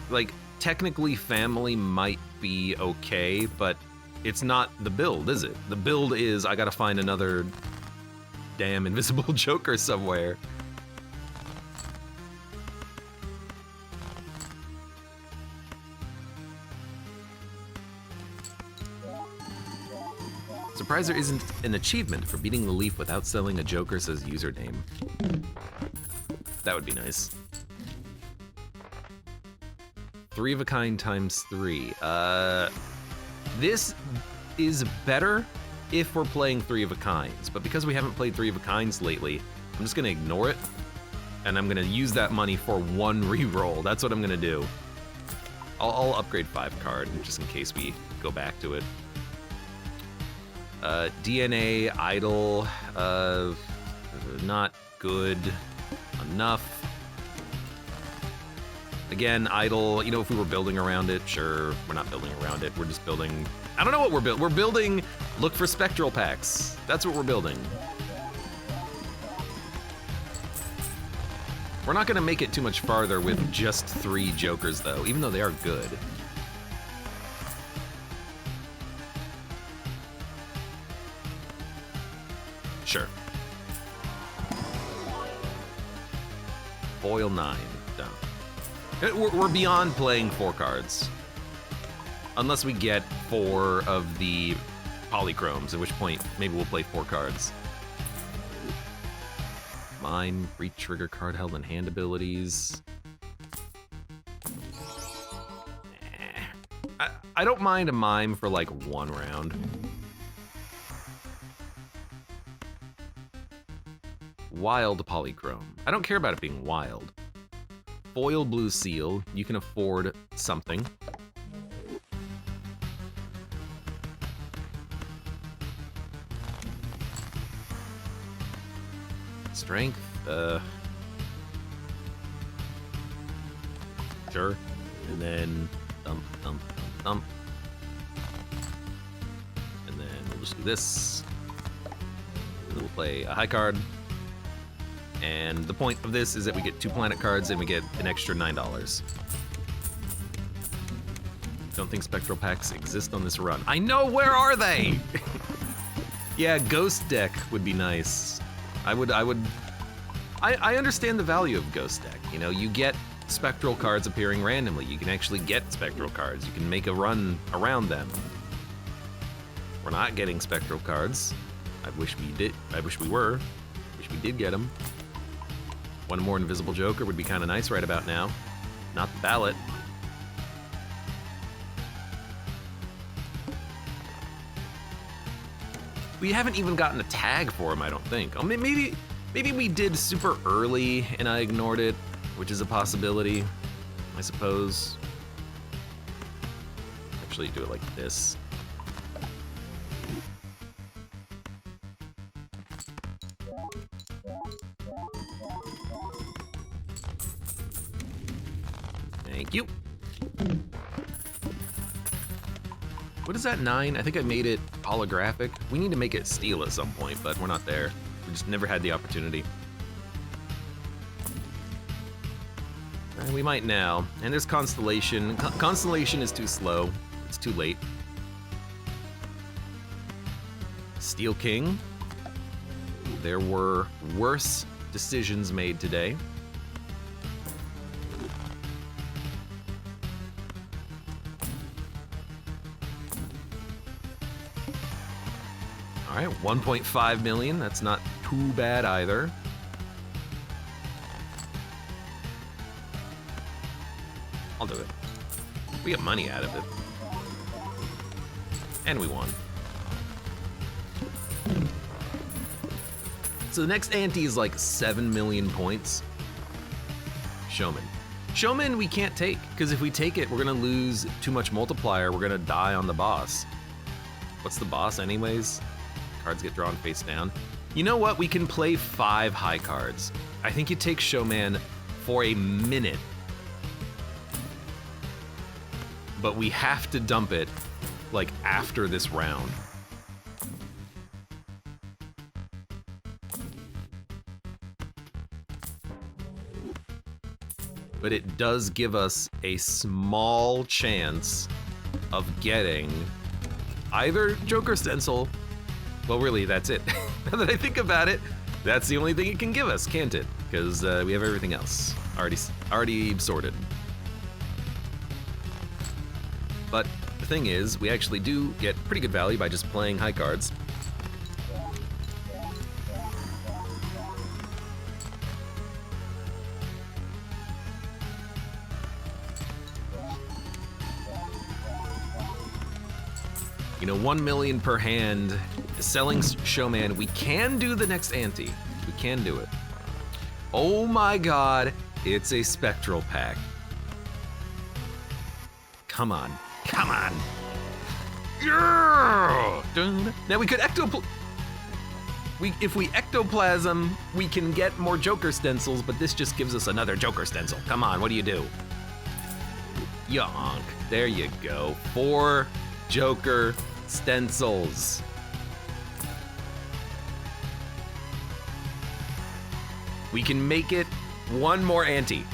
Like, technically family might be okay, but it's not the build, is it? The build is I gotta find another damn invisible Joker somewhere. Surprised there isn't an achievement for beating the leaf without selling a Joker says username. That would be nice. 3 of a kind times 3. This is better if we're playing 3 of a kinds, but because we haven't played 3 of a kinds lately, I'm just gonna ignore it, and I'm gonna use that money for 1 reroll. That's what I'm gonna do. I'll upgrade 5 card, just in case we go back to it. DNA, Idle, not good enough. Again, Idle, you know, if we were building around it, sure. We're not building around it, we're just building, I don't know what we're building. We're building, look for Spectral Packs. That's what we're building. We're not gonna make it too much farther with just 3 Jokers though, even though they are good. Sure. Foil 9, done. We're beyond playing 4 cards. Unless we get 4 of the polychromes, at which point maybe we'll play 4 cards. Mine, re-trigger card held in hand abilities. I don't mind a mime for like 1 round. Wild polychrome. I don't care about it being wild. Foil blue seal. You can afford something. Strength. Sure. And then thump, thump, thump, thump. And then we'll just do this. And we'll play a high card. And the point of this is that we get 2 planet cards and we get an extra $9. Don't think Spectral Packs exist on this run. I know, where are they? Yeah, Ghost Deck would be nice. I understand the value of Ghost Deck. You know, you get Spectral cards appearing randomly. You can actually get Spectral cards. You can make a run around them. We're not getting Spectral cards. I wish we did. I wish we were. Wish we did get them. 1 more invisible Joker would be kind of nice right about now. Not the ballot. We haven't even gotten a tag for him, I don't think. Oh, maybe we did super early and I ignored it, which is a possibility, I suppose. Actually, do it like this. you. What is that, 9? I think I made it holographic. We need to make it steel at some point, but we're not there. We just never had the opportunity. And we might now. And there's Constellation. Constellation is too slow. It's too late. Steel King. There were worse decisions made today. All right, 1.5 million. That's not too bad either. I'll do it. We get money out of it. And we won. So the next ante is like 7 million points. Showman. Showman we can't take, because if we take it, we're gonna lose too much multiplier. We're gonna die on the boss. What's the boss anyways? Cards get drawn face down. You know what? We can play 5 high cards. I think you take Showman for a minute. But we have to dump it, like, after this round. But it does give us a small chance of getting either Joker Stencil. Well, really, that's it. Now that I think about it, that's the only thing it can give us, can't it? Because we have everything else already sorted. But the thing is, we actually do get pretty good value by just playing high cards. You know, 1 million per hand. Selling Showman, we can do the next ante. We can do it. Oh my god, it's a spectral pack. Come on, come on. Yeah! Now we could if we ectoplasm, we can get more Joker stencils, but this just gives us another Joker stencil. Come on, what do you do? Yonk, there you go. 4 Joker stencils. We can make it one more ante.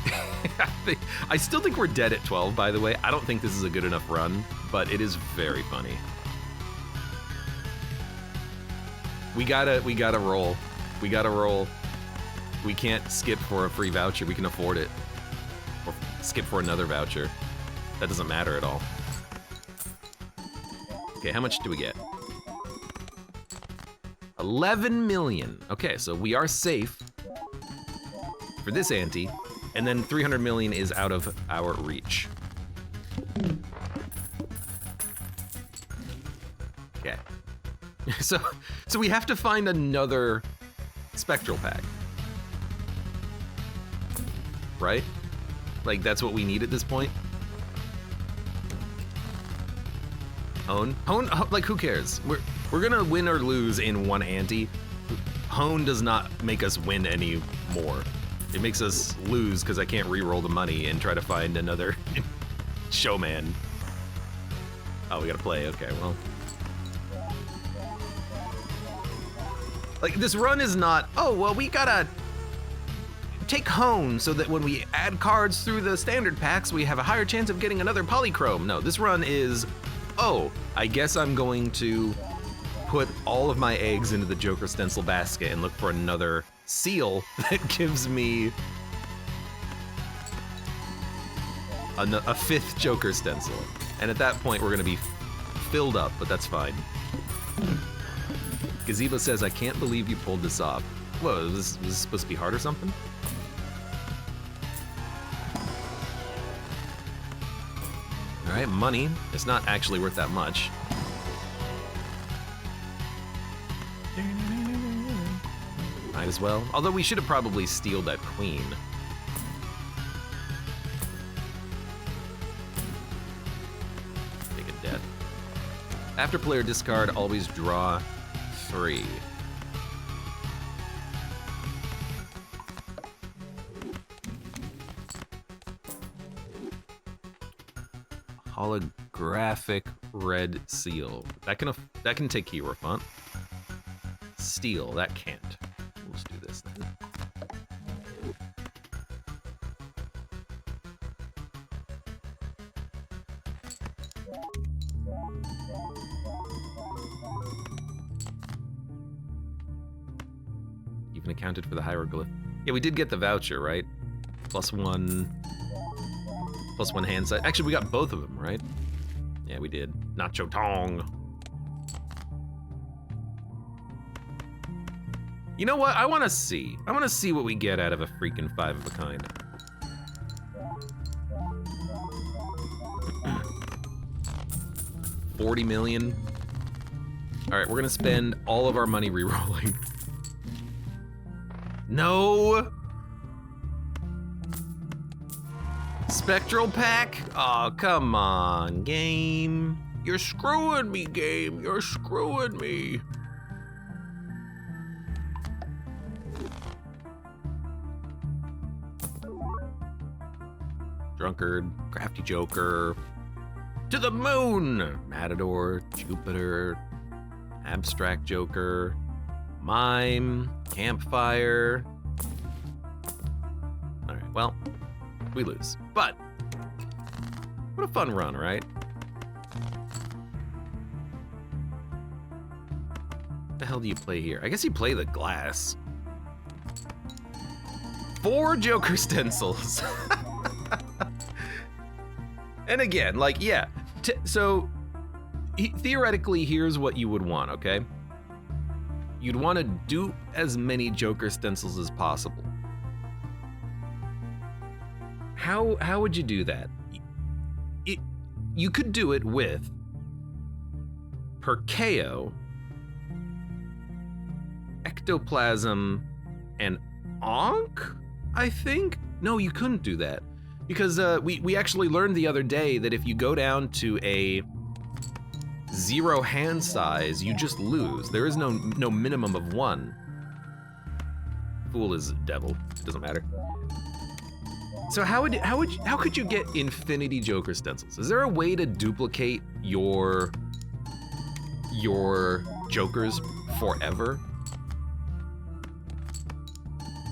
I still think we're dead at 12, by the way. I don't think this is a good enough run, but it is very funny. We gotta roll. We gotta roll. We can't skip for a free voucher. We can afford it. Or skip for another voucher. That doesn't matter at all. Okay, how much do we get? 11 million. Okay, so we are safe for this ante, and then 300 million is out of our reach. Okay. So we have to find another spectral pack. Right? Like, that's what we need at this point? Hone, like, who cares? We're gonna win or lose in one ante. Hone does not make us win any more. It makes us lose because I can't re-roll the money and try to find another Showman. Oh, we gotta play, okay, well. Like, this run is not, oh, well, we gotta take Hone so that when we add cards through the standard packs, we have a higher chance of getting another Polychrome. No, this run is, oh, I guess I'm going to put all of my eggs into the Joker Stencil basket and look for another seal that gives me a 5th Joker Stencil. And at that point, we're gonna be filled up, but that's fine. Gazebo says, I can't believe you pulled this off. Whoa, was this supposed to be hard or something? All right, money. It's not actually worth that much. Might as well. Although we should have probably stealed that queen. Take a death. After player discard, always draw 3. Holographic red seal. That can take keyword font. Steel, that can't. Let's do this then. Even accounted for the hieroglyph. Yeah, we did get the voucher, right? +1 hand size. Actually, we got both of them, right? Yeah, we did. Nacho Tong. You know what? I want to see. I want to see what we get out of a freaking 5 of a kind. $40 million. All right, we're gonna spend all of our money re-rolling. No. Spectral pack? Oh, come on, game. You're screwing me, game. You're screwing me. Drunkard, Crafty Joker. To the moon! Matador, Jupiter, Abstract Joker, Mime, Campfire. All right, well, we lose. But, what a fun run, right? What the hell do you play here? I guess you play the glass. 4 Joker stencils. And again, like, yeah. So, theoretically, here's what you would want, okay? You'd want to dupe as many Joker stencils as possible. How would you do that? You could do it with Perkeo, Ectoplasm, and Ankh, I think? No, you couldn't do that. Because we actually learned the other day that if you go down to a 0 hand size, you just lose. There is no minimum of 1. Fool is devil. It doesn't matter. So how could you get infinity Joker stencils? Is there a way to duplicate your Jokers forever?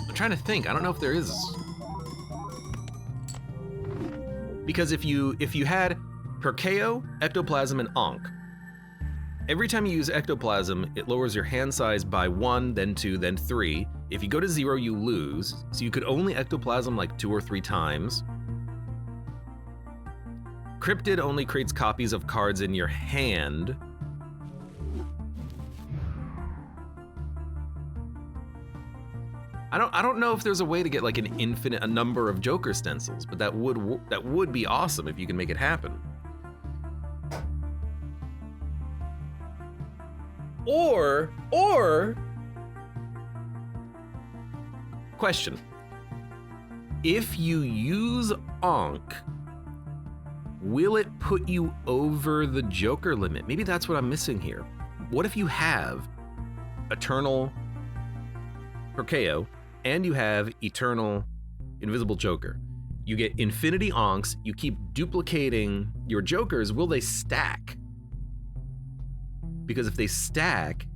I'm trying to think. I don't know if there is. Because if you had Perkeo, Ectoplasm, and Ankh, every time you use Ectoplasm, it lowers your hand size by 1, then 2, then 3. If you go to 0, you lose. So you could only Ectoplasm like 2 or 3 times. Cryptid only creates copies of cards in your hand. I don't know if there's a way to get like a number of Joker stencils, but that would be awesome if you can make it happen. Or question. If you use Ankh, will it put you over the Joker limit? Maybe that's what I'm missing here. What if you have Eternal Perkeo and you have Eternal Invisible Joker? You get Infinity Ankhs, you keep duplicating your Jokers, will they stack? Because if they stack,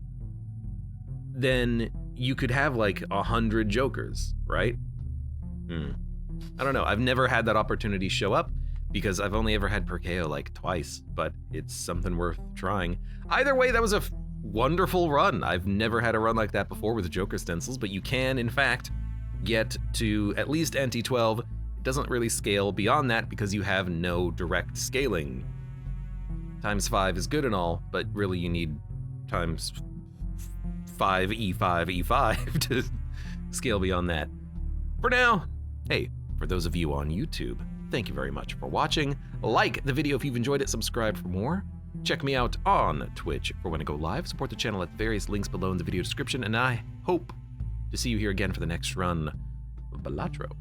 then you could have like 100 Jokers, right? I don't know, I've never had that opportunity show up because I've only ever had Perkeo like twice, but it's something worth trying. Either way, that was a wonderful run. I've never had a run like that before with Joker stencils, but you can, in fact, get to at least NT12. It doesn't really scale beyond that because you have no direct scaling. Times 5 is good and all, but really you need times 5 E5 E5 to scale beyond that. For now, hey, for those of you on YouTube, thank you very much for watching. Like the video if you've enjoyed it, subscribe for more. Check me out on Twitch for when I go live. Support the channel at various links below in the video description, and I hope to see you here again for the next run of Balatro.